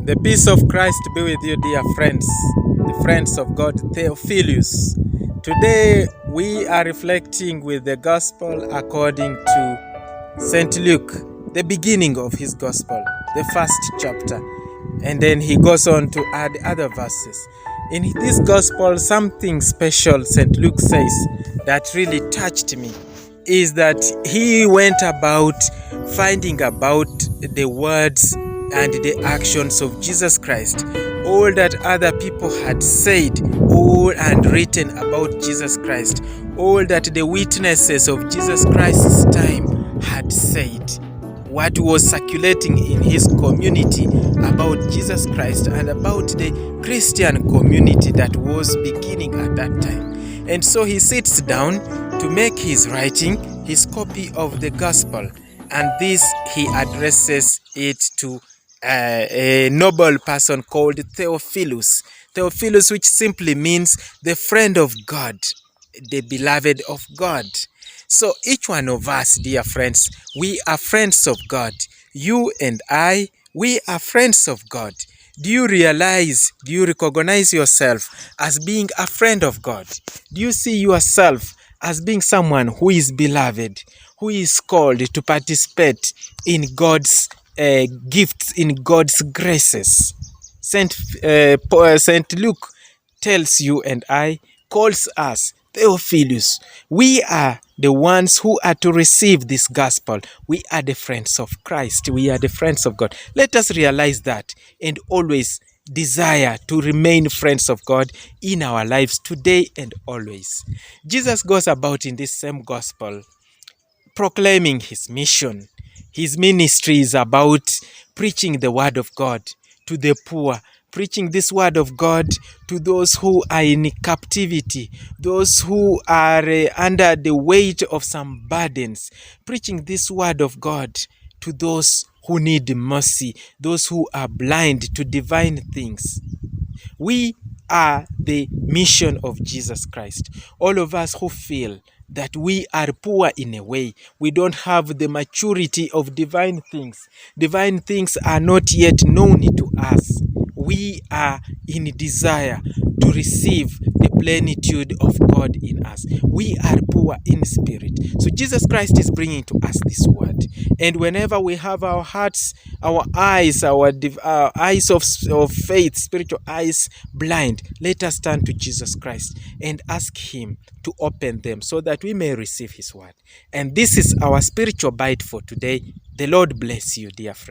The peace of Christ be with you, dear friends, the friends of God, Theophilus. Today we are reflecting with the Gospel according to St. Luke, the beginning of his Gospel, the first chapter, and then he goes on to add other verses. In this Gospel, something special St. Luke says that really touched me is that he went about finding about the words and the actions of Jesus Christ, all that other people had said, all and written about Jesus Christ, all that the witnesses of Jesus Christ's time had said, what was circulating in his community about Jesus Christ and about the Christian community that was beginning at that time. And so he sits down to make his writing, his copy of the gospel, and this he addresses it to a noble person called Theophilus. Theophilus, which simply means the friend of God, the beloved of God. So each one of us, dear friends, we are friends of God. You and I, we are friends of God. Do you realize, do you recognize yourself as being a friend of God? Do you see yourself as being someone who is beloved, who is called to participate in God's gifts, in God's graces? Saint Luke tells you and I, calls us Theophilus. We are the ones who are to receive this gospel. We are the friends of Christ. We are the friends of God. Let us realize that and always desire to remain friends of God in our lives today and always. Jesus goes about in this same gospel proclaiming his mission. His ministry is about preaching the word of God to the poor, preaching this word of God to those who are in captivity, those who are under the weight of some burdens, preaching this word of God to those who need mercy, those who are blind to divine things. We are the mission of Jesus Christ. All of us who feel that we are poor in a way, we don't have the maturity of divine things. Divine things are not yet known to us. We are in desire to receive the plenitude of God in us. We are poor in spirit. So Jesus Christ is bringing to us this word. And whenever we have our hearts, our eyes, our eyes of faith, spiritual eyes blind, let us turn to Jesus Christ and ask him to open them so that we may receive his word. And this is our spiritual bite for today. The Lord bless you, dear friend.